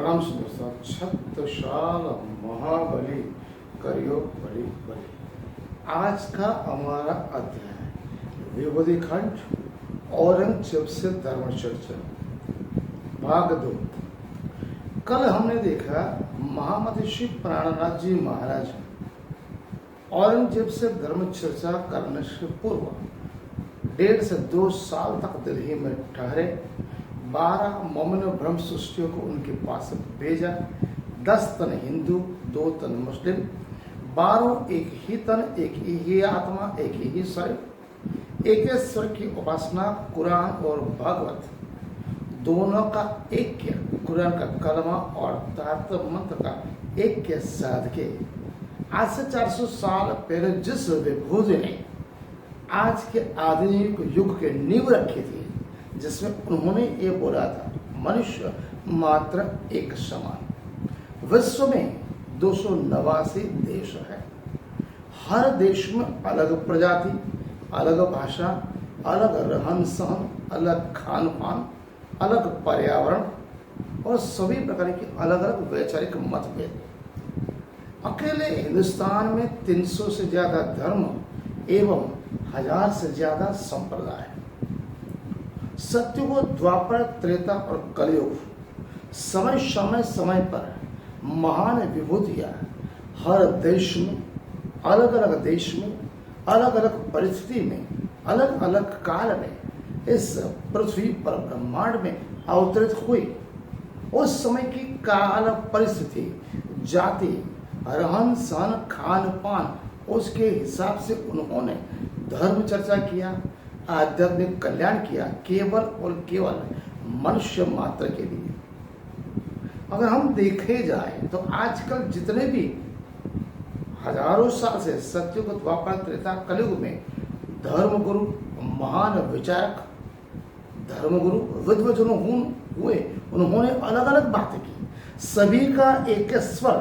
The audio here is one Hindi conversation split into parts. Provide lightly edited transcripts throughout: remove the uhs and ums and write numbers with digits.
प्रणाम दोस्तों। छत्रसाल महाबली करियो बड़ी बड़ी। आज का हमारा अध्याय विभूति खंड औरंगजेब से धर्म चर्चा भाग 2। कल हमने देखा महामती श्री प्राणनाथ जी महाराज औरंगजेब से धर्म चर्चा करने से पूर्व 1.5 से 2 साल तक दिल्ली में ठहरे। 12 मोमिन ब्रह्म सृष्टियों को उनके पास भेजा। 10 तन हिंदू, 2 तन मुस्लिम, 12 एक ही तन, एक ही आत्मा, एक ही शरीर, एक ईश्वर की उपासना। कुरान और भागवत दोनों का ऐक्य, कुरान का कलमा और तारतम मंत्र का ऐक्य साधके। आज से 400 साल पहले जिस विभूति ने आज के आधुनिक युग के नींव रखी थी, जिसमें उन्होंने ये बोला था मनुष्य मात्र एक समान। विश्व में 289 देश है। हर देश में अलग प्रजाति, अलग भाषा, अलग रहन सहन, अलग खान पान, अलग पर्यावरण और सभी प्रकार के अलग अलग वैचारिक मतभेद। अकेले हिंदुस्तान में 300 से ज्यादा धर्म एवं 1000 से ज्यादा संप्रदाय। सत्युग, द्वापर, त्रेता और कलयुग समय पर महान विभूतियां हर देश में, अलग अलग देश में, अलग अलग परिस्थिति में, अलग अलग काल में इस पृथ्वी पर ब्रह्मांड में अवतरित हुई। उस समय की काल परिस्थिति, जाति, रहन सहन, खान पान, उसके हिसाब से उन्होंने धर्म चर्चा किया, आध्यात्मिक कल्याण किया, केवल और केवल मनुष्य मात्र के लिए। अगर हम देखे जाए तो आजकल जितने भी हजारों साल से सत्युग, द्वापर, त्रेता, कलयुग में धर्मगुरु, महान विचारक, धर्मगुरु, विद्वजन हुए, उन्होंने अलग अलग बातें की। सभी का एक स्वर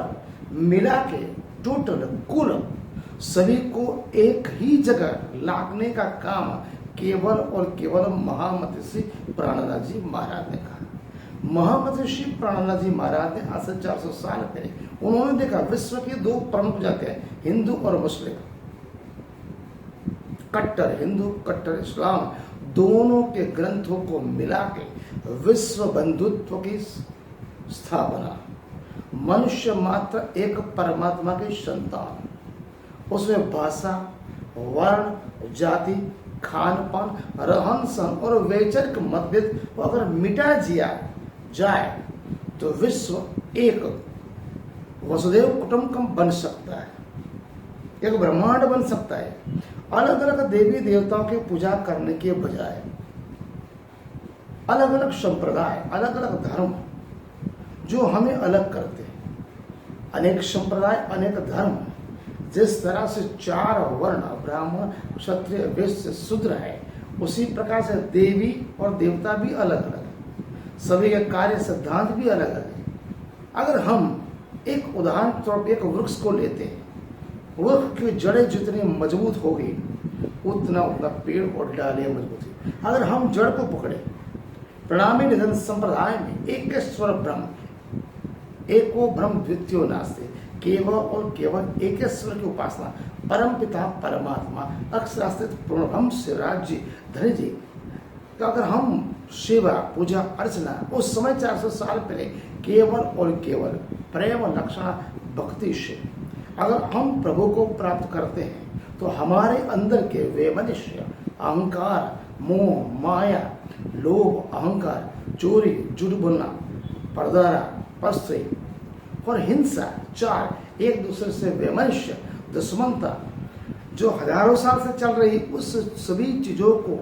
मिला के टोटल कुल सभी को एक ही जगह लाने का काम केवल और केवल महामती श्री प्राणनाथ जी महाराज ने कहा। महामती श्री प्राणनाथ जी महाराज ने आज से 400 साल पहले उन्होंने देखा विश्व की 2 प्रमुख जातियां, हिंदू और मुस्लिम, कट्टर हिंदू, कट्टर इस्लाम, दोनों के ग्रंथों को मिला के विश्व बंधुत्व की स्थापना। मनुष्य मात्र एक परमात्मा की संतान। उसमें भाषा, वर्ण, जाति, खान पान, रहन सहन और वैचारिक मतभेद को अगर मिटा दिया जाए तो विश्व एक वसुदेव कुटुंबकम बन सकता है, एक ब्रह्मांड बन सकता है। अलग अलग देवी देवताओं की पूजा करने के बजाय अलग अलग संप्रदाय, अलग अलग धर्म जो हमें अलग करते हैं। अनेक संप्रदाय, अनेक धर्म। जिस तरह से 4 वर्ण ब्राह्मण, क्षत्रिय, वैश्य, शूद्र है, उसी प्रकार से देवी और देवता भी अलग अलग है। सभी के कार्य सिद्धांत भी अलग अलग है। अगर हम एक उदाहरण तौर पर एक वृक्ष को लेते हैं, वृक्ष की जड़ें जितनी मजबूत होगी उतना उतना पेड़ और डालियां मजबूत होगी। अगर हम जड़ को पकड़े, प्रणामी निधन संप्रदाय में एक स्वर ब्रह्म, एको ब्रह्म द्वितीयो नास्ति, केवल और केवल एक ईश्वर की उपासना, परम पिता परमात्मा, अक्षरास्थित पूर्ण ब्रह्म शिवराज जी, धनी जी। तो अगर हम सेवा, पूजा, अर्चना उस समय 400 साल पहले केवल और केवल प्रेम, लक्षण, भक्ति से अगर हम प्रभु को प्राप्त करते हैं तो हमारे अंदर के वैमनस्य, अहंकार, मोह, माया, लोभ, अहंकार, चोरी, झूठ बोलना, परदारा, परस्त्री और हिंसा, 4 एक दूसरे से वैमनस्य, दुश्मनता जो हजारों साल से चल रही, उस सभी चीजों को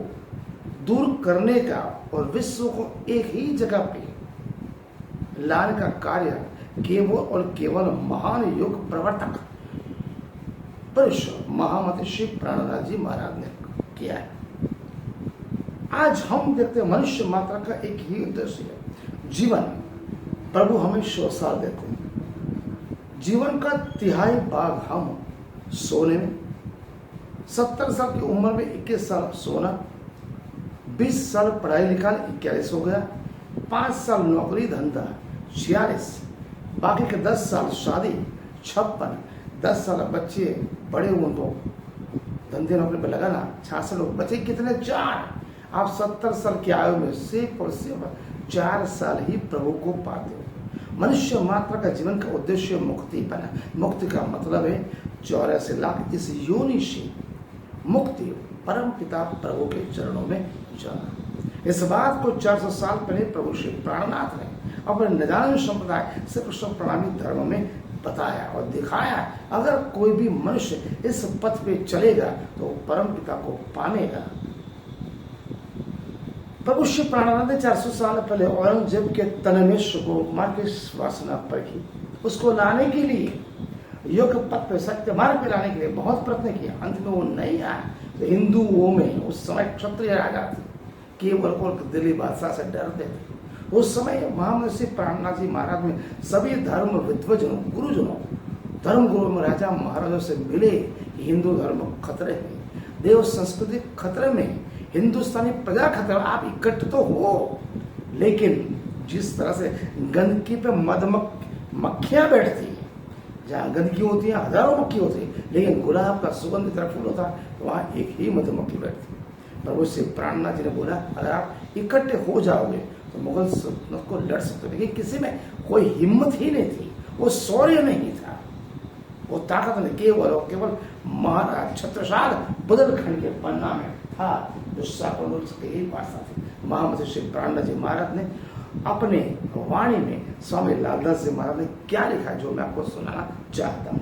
दूर करने का और विश्व को एक ही जगह पे लाने का कार्य केवल और केवल महान योग प्रवर्तक पुरुष महामती श्री प्राणनाथ जी महाराज ने किया है। आज हम देखते हैं मनुष्य मात्र का एक ही उद्देश्य है जीवन। प्रभु हमें 100 साल देते हैं। जीवन का 1/3 भाग हम सोने में, 70 साल की उम्र में 21 साल सोना, 20 साल पढ़ाई लिखाई 41 हो गया, 5 साल नौकरी धंधा, 46, बाकी के 10 साल शादी, 56, 10 साल बच्चे बड़े हुए तो धंधे नौकरी पर लगाना, 66 लोग बचे कितने 4। आप 70 साल की आयु में सिर्फ और सिर्फ 4 साल ही प्रभु को पाते हो। मनुष्य मात्र का जीवन का उद्देश्य मुक्ति बना। मुक्ति का मतलब है 84 लाख इस योनि से मुक्ति परम पिता प्रभु के चरणों में जाना। इस बात को 400 साल पहले प्रभु श्री प्राणनाथ ने अपने निदान संप्रदाय श्री कृष्ण प्रणामी धर्म में बताया और दिखाया। अगर कोई भी मनुष्य इस पथ पे चलेगा तो परम पिता को पानेगा। प्रभु श्री प्राणनाथ ने 400 साल पहले औरंगजेब के तन में सुकुमार की वासना परखी। उसको लाने के लिए योग पथ पे सत्य मार्ग पे लाने के लिए बहुत प्रयत्न किया। अंत में वो नहीं आया। तो हिंदुओं में उस समय क्षत्रिय राजा थे, केवल और दिल्ली बादशाह से डरते थे। उस समय महामनीषी प्राणनाथ जी महाराज में सभी धर्म विद्वजनों, गुरुजनों, धर्म गुरु में राजा महाराजों से मिले। हिंदू धर्म खतरे में, देव संस्कृति खतरे में, हिंदुस्तानी प्रजा खतरे में। आप इकट्ठे तो हो, लेकिन जिस तरह से गंदगी पे मक्खियां बैठती है, जहाँ गंदगी होती है हजारों मक्खी होती है, लेकिन गुलाब का सुगंधित तरह फूल होता है तो वहाँ एक ही मधुमक्खी बैठती है। प्रभु श्री प्राणनाथ जी ने बोला, अगर आप इकट्ठे हो जाओगे तो मुगल सल्तनत को लड़ सकते। लेकिन किसी में कोई हिम्मत ही नहीं थी, वो शौर्य नहीं था, वो ताकत नहीं। केवल महाराज छत्रसाल बुंदेलखंड के पन्ना में था जो शासन के ही पास थे। महामती श्री प्राणनाथ जी महाराज ने अपने वाणी में स्वामी लालदास जी महाराज ने क्या लिखा जो मैं आपको सुनाना चाहता हूँ।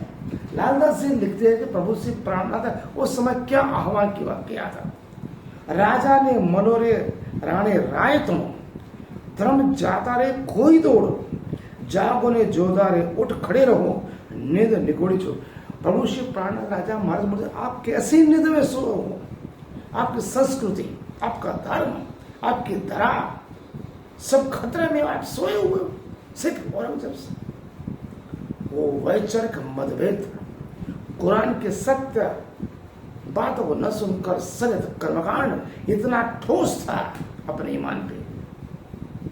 लालदास जी लिखते हैं कि प्रभु श्री प्राणनाथ उस समय क्या आह्वान किया था। राजा ने मनोरे राणे राय तुम धर्म जाता रे कोई दौड़, जागो ने जोदारे उठ खड़े रहो, नींद निगोड़ी छो। प्रभु श्री प्राणनाथ राजा महाराज बोलते, आप कैसी नींद में सो हो? आपकी संस्कृति, आपका धर्म, आपकी धरा सब खतरे में, आप सोए हुए हो। सिर्फ औरंगजेब से वो वैचारिक मतभेद, कुरान के सत्य बातों को न सुनकर सलित कर्मकांड इतना ठोस था अपने ईमान पे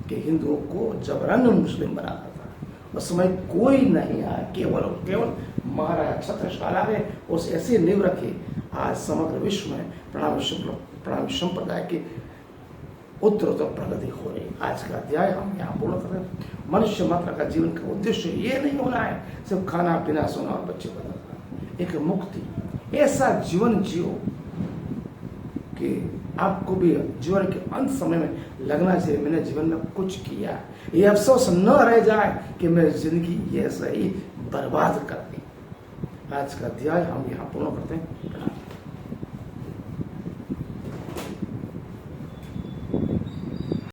कि हिंदुओं को जबरन मुस्लिम बनाता था। उस समय कोई नहीं आया, केवल महाराजा छत्रसाल ने उस ऐसी नींव रखी। आज समग्र विश्व में प्रणामी संप्रदाय की उत्तरोत्तर प्रगति हो रही। आज का अध्याय हम यहाँ पूर्ण कर रहे हैं। मनुष्य मात्र का जीवन का उद्देश्य ये नहीं होना है सिर्फ खाना पीना सोना और बच्चे बनाना। एक मुक्ति, ऐसा जीवन जियो कि आपको भी जीवन के अंत समय में लगना चाहिए मैंने जीवन में कुछ किया। ये अफसोस न रह जाए कि मैं जिंदगी ये सही बर्बाद कर दी। आज का अध्याय हम यहाँ पूर्ण करते हैं।